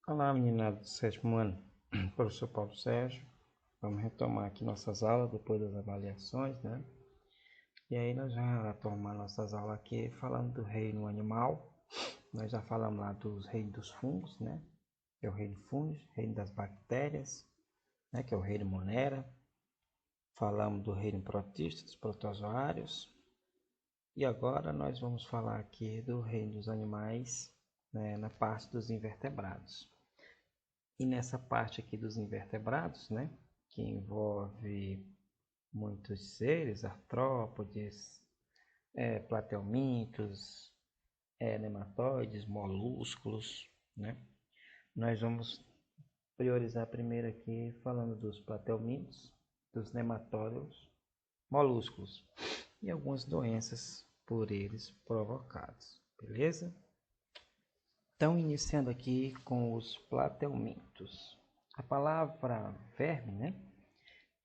Olá, meninada do sétimo ano, professor Paulo Sérgio. Vamos retomar aqui nossas aulas depois das avaliações, né? E aí nós vamos retomar nossas aulas aqui falando do reino animal. Nós já falamos lá dos reinos dos fungos, né? Que é o reino fungos, reino das bactérias, né? Que é o reino Monera. Falamos do reino protista, dos protozoários. E agora nós vamos falar aqui do reino dos animais, né? Na parte dos invertebrados. E nessa parte aqui dos invertebrados, né, que envolve muitos seres, artrópodes, platelmintos, nematóides, molúsculos, né? Nós vamos priorizar primeiro aqui falando dos platelmintos, dos nematóides, molúsculos e algumas doenças por eles provocadas, beleza? Então, iniciando aqui com os platelmintos. A palavra verme, né,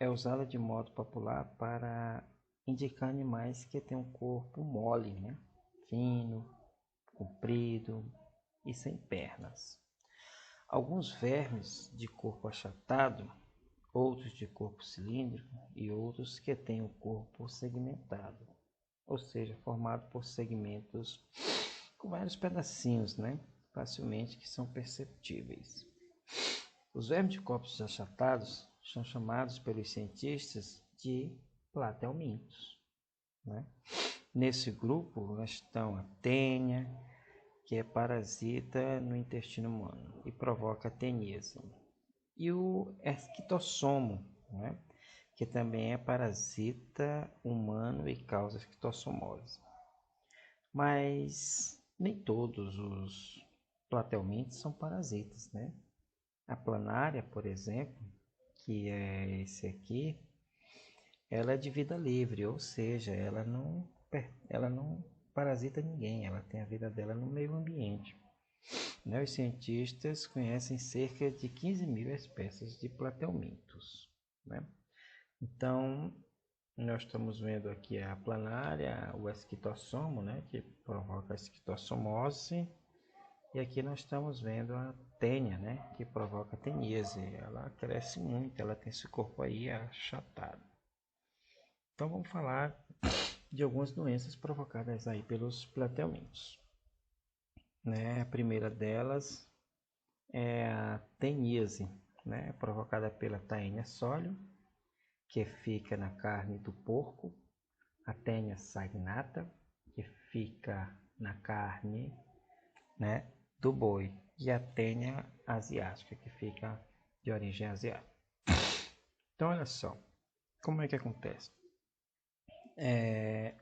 é usada de modo popular para indicar animais que têm um corpo mole, né, fino, comprido e sem pernas. Alguns vermes de corpo achatado, outros de corpo cilíndrico e outros que têm o corpo segmentado, ou seja, formado por segmentos com vários pedacinhos, né, facilmente que são perceptíveis. Os vermes de corpos achatados são chamados pelos cientistas de platelmintos, né? Nesse grupo estão a tênia, que é parasita no intestino humano e provoca teníase, e o esquitossomo, né? Que também é parasita humano e causa esquistossomose. Mas nem todos os platelmintos são parasitas, né? A planária, por exemplo, que é esse aqui, ela é de vida livre, ou seja, ela não parasita ninguém, ela tem a vida dela no meio ambiente. Né? Os cientistas conhecem cerca de 15 mil espécies de platelmintos. Né? Então, nós estamos vendo aqui a planária, o esquitossomo, né, que provoca a esquistossomose. E aqui nós estamos vendo a tênia, né, que provoca a teníase. Ela cresce muito, ela tem esse corpo aí achatado. Então vamos falar de algumas doenças provocadas aí pelos platelmintos. Né? A primeira delas é a teníase, né, provocada pela Taenia solium, que fica na carne do porco, a Taenia saginata, que fica na carne, né, do boi, e a tênia asiática, que fica de origem asiática. Então, olha só, como é que acontece?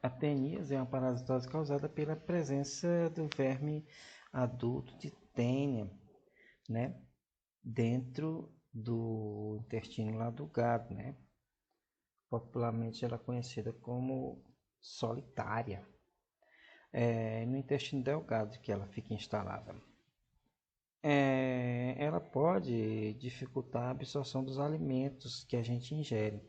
A teníase é uma parasitose causada pela presença do verme adulto de tênia, né, dentro do intestino lá do gado, né? Popularmente ela é conhecida como solitária. No intestino delgado que ela fica instalada. Ela pode dificultar a absorção dos alimentos que a gente ingere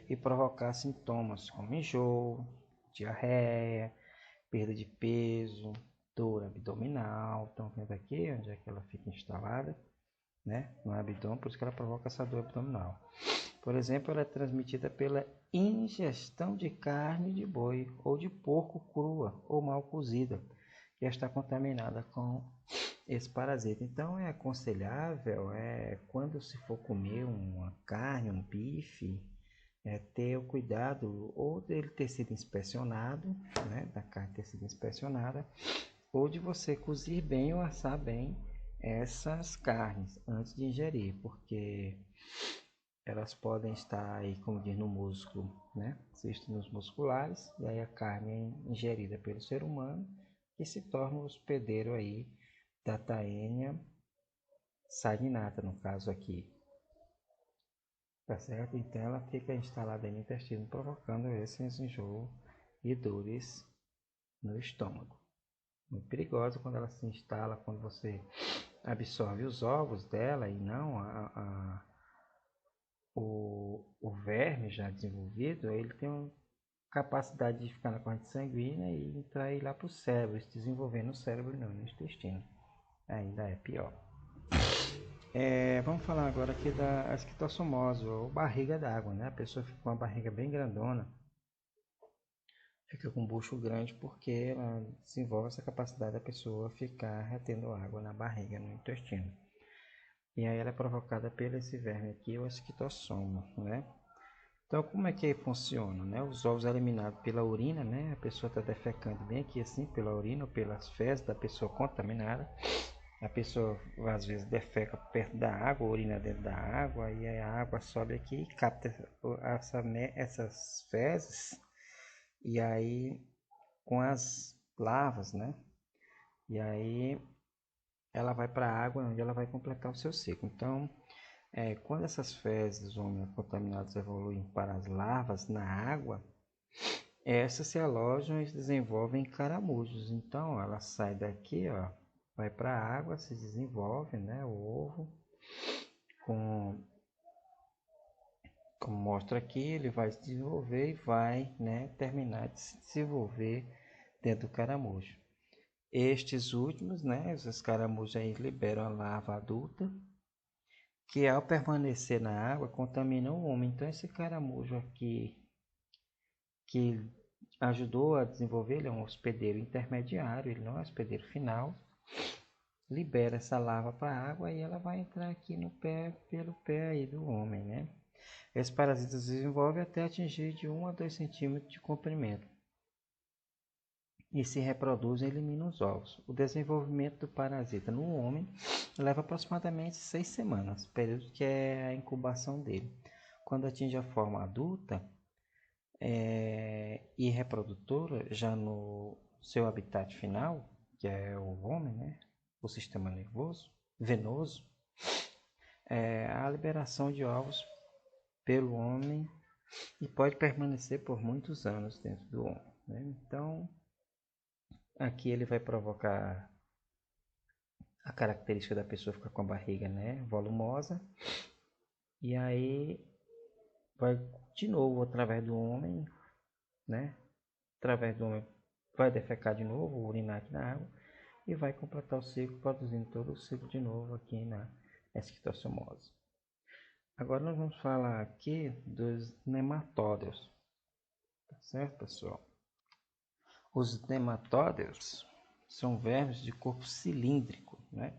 e provocar sintomas como enjoo, diarreia, perda de peso, dor abdominal. Estão vendo aqui onde é que ela fica instalada, né? No abdômen, por isso que ela provoca essa dor abdominal. Por exemplo, ela é transmitida pela ingestão de carne de boi ou de porco crua ou mal cozida, que está contaminada com esse parasita. Então é aconselhável, quando se for comer uma carne, um bife, ter o cuidado ou dele ter sido inspecionado, né, da carne ter sido inspecionada, ou de você cozir bem ou assar bem essas carnes antes de ingerir, porque elas podem estar aí, como diz no músculo, né, sistemas musculares, e aí a carne é ingerida pelo ser humano e se torna um hospedeiro aí da Taenia saginata, no caso aqui. Tá certo? Então ela fica instalada no intestino, provocando esses enjoo e dores no estômago. Muito perigosa quando ela se instala, quando você absorve os ovos dela e não o verme já desenvolvido. Ele tem uma capacidade de ficar na corrente sanguínea e entrar lá para o cérebro, se desenvolver no cérebro e não no intestino. Ainda é pior. Vamos falar agora aqui da esquistossomose, ou barriga d'água, né? A pessoa fica com uma barriga bem grandona, fica com um bucho grande porque ela desenvolve essa capacidade da pessoa ficar retendo água na barriga, no intestino. E aí ela é provocada pelo esse verme aqui, o esquistossoma, né? Então, como é que funciona, né? Os ovos eliminados pela urina, né? A pessoa está defecando bem aqui assim, pela urina ou pelas fezes da pessoa contaminada. A pessoa às vezes defeca perto da água, urina dentro da água, e a água sobe aqui e capta essas fezes, e aí com as larvas, né? E aí ela vai para a água onde ela vai completar o seu ciclo. Então, quando essas fezes homens contaminados evoluem para as larvas na água, essas se alojam e desenvolvem caramujos. Então, ela sai daqui, ó, vai para a água, se desenvolve, né, o ovo, com, como mostra aqui, ele vai se desenvolver e vai, né, terminar de se desenvolver dentro do caramujo. Estes últimos, né, esses caramujos aí liberam a larva adulta, que ao permanecer na água contamina o homem. Então esse caramujo aqui, que ajudou a desenvolver, ele é um hospedeiro intermediário, ele não é um hospedeiro final, libera essa larva para a água e ela vai entrar aqui no pé, pelo pé aí do homem, né? Esse parasita se desenvolve até atingir de 1 a 2 centímetros de comprimento e se reproduz e elimina os ovos. O desenvolvimento do parasita no homem leva aproximadamente 6 semanas, período que é a incubação dele. Quando atinge a forma adulta e reprodutora, já no seu habitat final, que é o homem, né? O sistema nervoso, venoso, a liberação de ovos pelo homem e pode permanecer por muitos anos dentro do homem, né? Então, aqui ele vai provocar a característica da pessoa ficar com a barriga, né, volumosa, e aí vai de novo através do homem, né, através do homem vai defecar de novo, urinar aqui na água e vai completar o ciclo, produzindo todo o ciclo de novo aqui na esquistossomose. Agora nós vamos falar aqui dos nematódeos, tá certo, pessoal? Os nematódeos são vermes de corpo cilíndrico, né?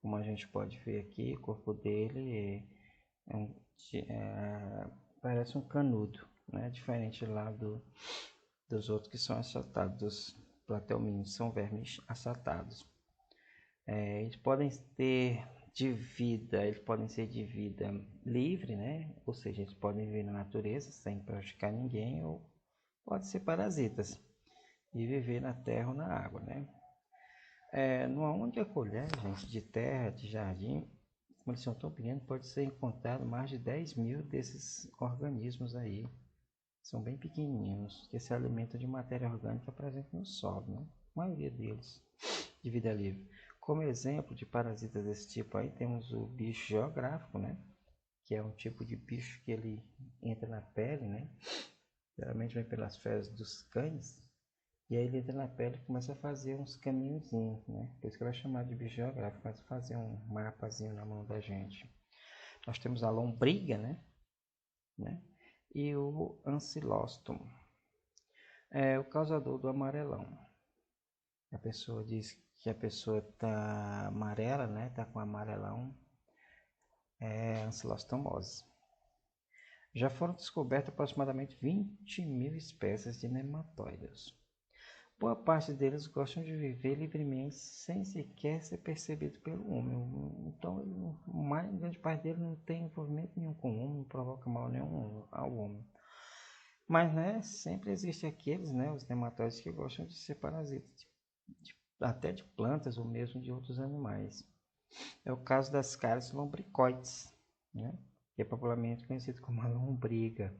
Como a gente pode ver aqui, o corpo dele parece um canudo, né? Diferente lá dos outros que são achatados, dos platelminhos, são vermes achatados. Eles podem ser de vida livre, né? Ou seja, eles podem viver na natureza sem prejudicar ninguém, ou podem ser parasitas e viver na terra ou na água, né? Numa única colher, gente, de terra, de jardim, como eles são tão pequenos, pode ser encontrado mais de 10.000 desses organismos aí. São bem pequenininhos, que se alimentam de matéria orgânica presente no solo, né? A maioria deles, de vida livre. Como exemplo de parasitas desse tipo aí, temos o bicho geográfico, né? Que é um tipo de bicho que ele entra na pele, né? Geralmente vem pelas fezes dos cães. E aí ele entra na pele e começa a fazer uns caminhozinhos, né? Por isso que ela é chamada de bicho geográfico, começa a fazer um mapazinho na mão da gente. Nós temos a lombriga, né? E o ancilóstomo. É o causador do amarelão. A pessoa diz que a pessoa tá amarela, né? Tá com amarelão. É ancilostomose. Já foram descobertas aproximadamente 20.000 espécies de nematóides. Boa parte deles gostam de viver livremente sem sequer ser percebido pelo homem. Então, a grande parte deles não tem envolvimento nenhum com o homem, não provoca mal nenhum ao homem. Mas, né, sempre existe aqueles, né, os nematóides que gostam de ser parasitas, até de plantas ou mesmo de outros animais. É o caso das cáries lombricoides, né, que é popularmente conhecido como a lombriga.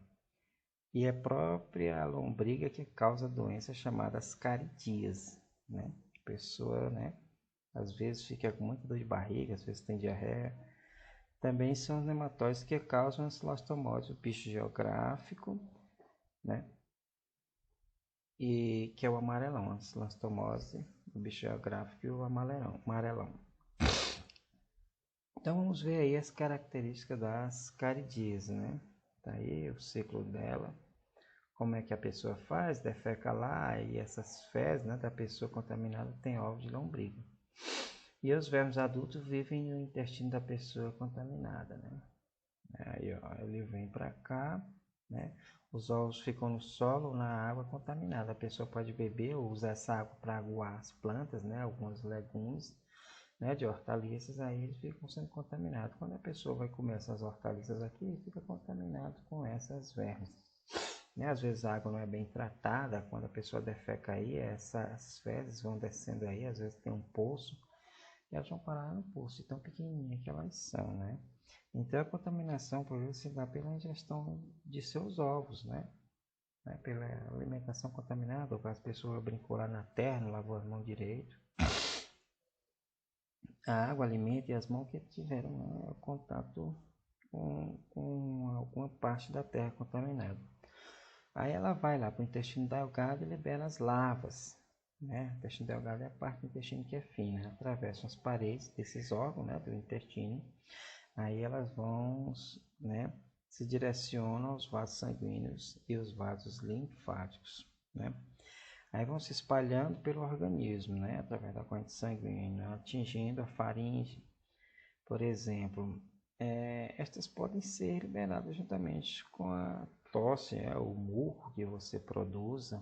E é a própria lombriga que causa doenças chamadas caridias, né? A pessoa, né, às vezes fica com muita dor de barriga, às vezes tem diarreia. Também são os nematóides que causam ancilostomose, o bicho geográfico, né? E que é o amarelão, a ancilostomose, o bicho geográfico e o amarelão. Então vamos ver aí as características das caridíases, né? Tá aí o ciclo dela, como é que a pessoa faz, defeca lá e essas fezes, né, da pessoa contaminada tem ovos de lombriga. E os vermes adultos vivem no intestino da pessoa contaminada, né? Aí, ó, ele vem para cá, né? Os ovos ficam no solo ou na água contaminada. A pessoa pode beber ou usar essa água para aguar as plantas, né? Alguns legumes, né? De hortaliças, aí eles ficam sendo contaminados. Quando a pessoa vai comer essas hortaliças aqui, fica contaminado com essas vermes. Né? Às vezes a água não é bem tratada, quando a pessoa defeca aí, essas fezes vão descendo aí, às vezes tem um poço, e elas vão parar no poço, tão pequenininha que elas são, né? Então a contaminação por isso se dá pela ingestão de seus ovos, né? Pela alimentação contaminada, ou as pessoas brincou lá na terra, não lavou as mãos direito. A água, alimento e as mãos que tiveram, né, contato com alguma parte da terra contaminada. Aí ela vai lá para o intestino delgado e libera as larvas. Né? O intestino delgado é a parte do intestino que é fina, atravessam as paredes desses órgãos, né, do intestino. Aí elas vão, né, se direcionam aos vasos sanguíneos e os vasos linfáticos. Né? Aí vão se espalhando pelo organismo, né, através da corrente sanguínea, atingindo a faringe, por exemplo. Estas podem ser liberadas juntamente com a tosse, o muco que você produza,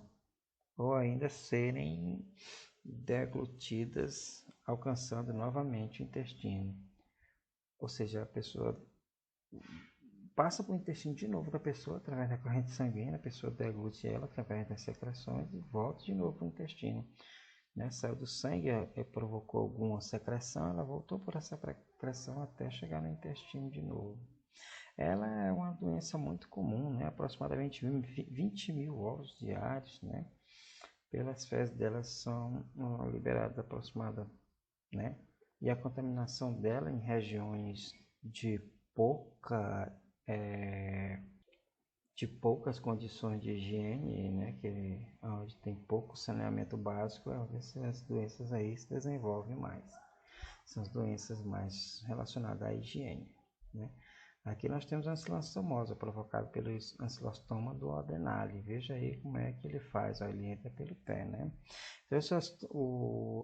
ou ainda serem deglutidas, alcançando novamente o intestino. Ou seja, a pessoa passa para o intestino de novo da pessoa através da corrente sanguínea, a pessoa deglute ela através das secreções e volta de novo para o intestino. Né? Saiu do sangue, provocou alguma secreção, ela voltou por essa secreção até chegar no intestino de novo. Ela é uma doença muito comum, né? Aproximadamente 20 mil ovos diários, né? Pelas fezes delas são liberadas aproximadamente, né? E a contaminação dela em regiões de pouca de poucas condições de higiene, né, onde tem pouco saneamento básico, é onde essas doenças aí se desenvolvem mais. São as doenças mais relacionadas à higiene, né? Aqui nós temos a ancilostomose provocada pelo ancilostoma do Adenale. Veja aí como é que ele faz, ó, ele entra pelo pé, né? Então,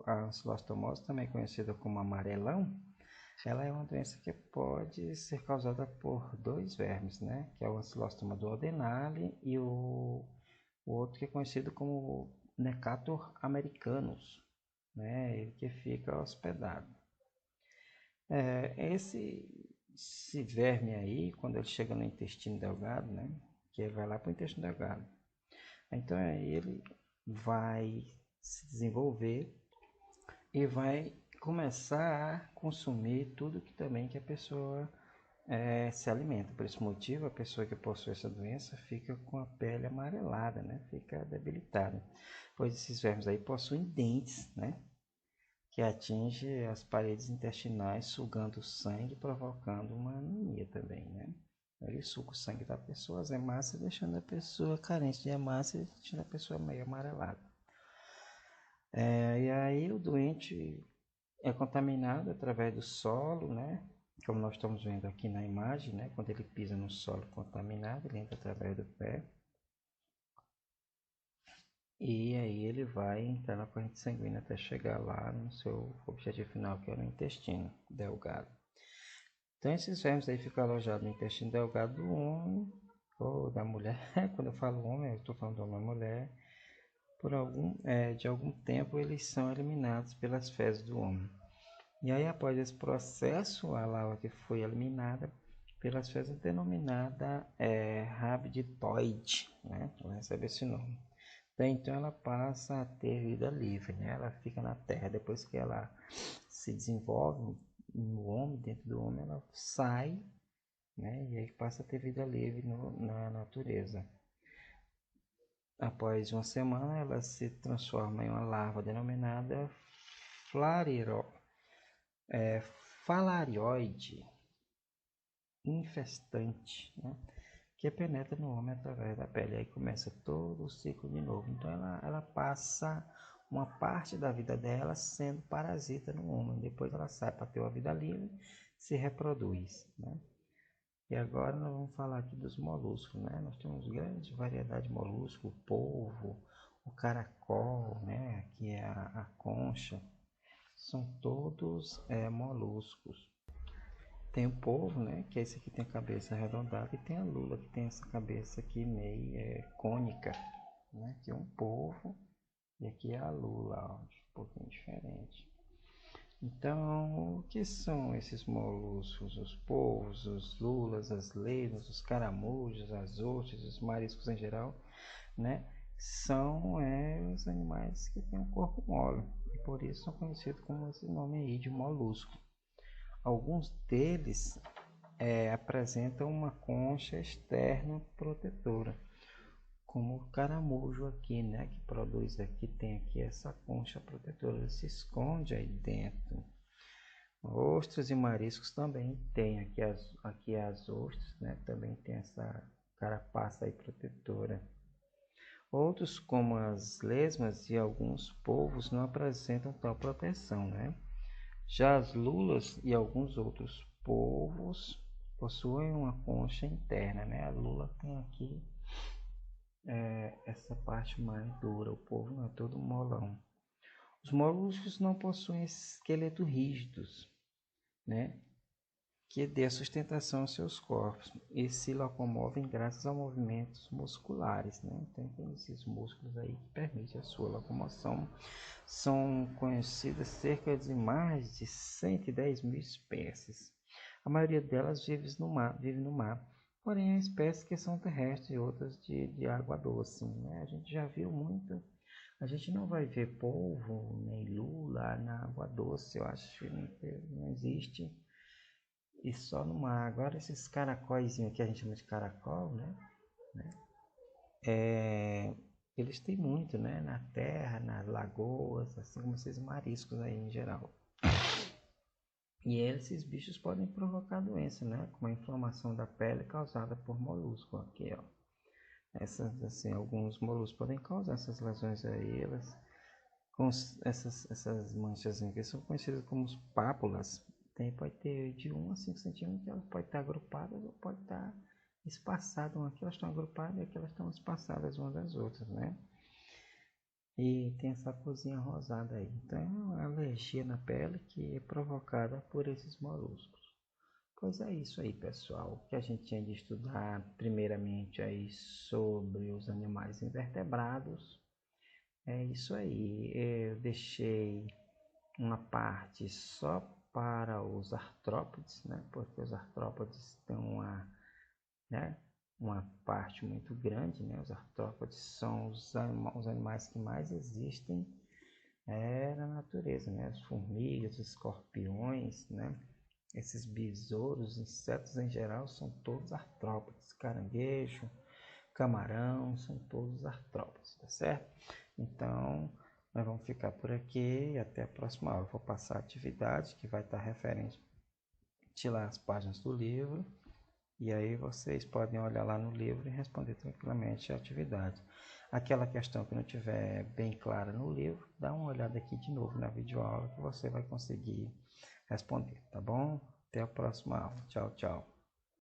a ancilostomose, também conhecida como amarelão, ela é uma doença que pode ser causada por dois vermes, né? Que é o ancilostoma do Adenale e o outro que é conhecido como Necator americanus, né? Ele que fica hospedado. Esse verme aí, quando ele chega no intestino delgado, né? Que ele vai lá para o intestino delgado. Então aí ele vai se desenvolver e vai começar a consumir tudo que também que a pessoa se alimenta. Por esse motivo, a pessoa que possui essa doença fica com a pele amarelada, né? Fica debilitada, pois esses vermes aí possuem dentes, né? Que atinge as paredes intestinais, sugando o sangue, provocando uma anemia também, né? Ele suga o sangue da pessoa, as hemácias, deixando a pessoa carente de hemácias, deixando a pessoa meio amarelada. E aí o doente é contaminado através do solo, né? Como nós estamos vendo aqui na imagem, né? Quando ele pisa no solo contaminado, ele entra através do pé. E aí ele vai entrar na corrente sanguínea até chegar lá no seu objetivo final, que é no intestino delgado. Então esses vermes aí ficam alojados no intestino delgado do homem ou da mulher. Quando eu falo homem, eu estou falando de homem ou mulher. De algum tempo eles são eliminados pelas fezes do homem. E aí após esse processo, a larva que foi eliminada pelas fezes é denominada rabditoide, né? Ela recebe esse nome. Então ela passa a ter vida livre, né? Ela fica na terra. Depois que ela se desenvolve no homem, dentro do homem, ela sai, né? E aí passa a ter vida livre na natureza. Após uma semana, ela se transforma em uma larva denominada falarioide infestante, né? Que penetra no homem através da pele. Aí começa todo o ciclo de novo. Então ela passa uma parte da vida dela sendo parasita no homem. Depois ela sai para ter uma vida livre se reproduz, né? E agora nós vamos falar aqui dos moluscos, né? Nós temos grande variedade de moluscos, o polvo, o caracol, né? Aqui é a concha, são todos moluscos. Tem o polvo, né? Que é esse aqui tem a cabeça arredondada, e tem a lula que tem essa cabeça aqui meio cônica, né? Aqui é um polvo e aqui é a lula, ó, um pouquinho diferente. Então, o que são esses moluscos? Os polvos, os lulas, as lesmas, os caramujos, as ostras, os mariscos em geral, né? São os animais que têm um corpo mole, e por isso são conhecidos como esse nome aí de molusco. Alguns deles apresentam uma concha externa protetora, como o caramujo aqui, né, que produz aqui, tem aqui essa concha protetora, ele se esconde aí dentro. Ostras e mariscos também tem aqui as ostras, né, também tem essa carapaça aí protetora. Outros, como as lesmas e alguns polvos, não apresentam tal proteção, né? Já as lulas e alguns outros polvos possuem uma concha interna, né? A lula tem aqui essa parte mais dura, o polvo não é todo molão. Os moluscos não possuem esqueleto rígidos, né? Que dê sustentação aos seus corpos e se locomovem graças a movimentos musculares, né? Então tem esses músculos aí que permitem a sua locomoção. São conhecidas cerca de mais de 110 mil espécies. A maioria delas vive no mar, porém há espécies que são terrestres e outras de água doce, né? A gente já viu muito. A gente não vai ver polvo nem lula na água doce, eu acho que não existe. E só no mar. Agora esses caracóizinhos que a gente chama de caracol, né? Eles têm muito, né? Na terra, nas lagoas, assim como esses mariscos aí em geral. E esses bichos podem provocar doença, né? Como a inflamação da pele causada por molusco. Aqui, ó. Assim, alguns moluscos podem causar essas lesões aí. Essas manchas que são conhecidas como pápulas. Pode ter de 1 a 5 centímetros, elas podem estar agrupadas ou pode estar espaçadas. Aqui elas estão agrupadas e aqui elas estão espaçadas umas das outras, né? E tem essa corzinha rosada aí. Então é uma alergia na pele que é provocada por esses moluscos. Pois é isso aí, pessoal. O que a gente tinha de estudar primeiramente aí sobre os animais invertebrados. É isso aí. Eu deixei uma parte só para os artrópodes, né? Porque os artrópodes têm uma parte muito grande, né? Os artrópodes são os animais que mais existem na natureza, né? As formigas, os escorpiões, né? Esses besouros, insetos em geral, são todos artrópodes. Caranguejo, camarão, são todos artrópodes, tá certo? Então, nós vamos ficar por aqui e até a próxima aula. Eu vou passar a atividade que vai estar referente lá as páginas do livro, e aí vocês podem olhar lá no livro e responder tranquilamente a atividade. Aquela questão que não tiver bem clara no livro, dá uma olhada aqui de novo na videoaula que você vai conseguir responder, tá bom? Até a próxima aula. Tchau, tchau.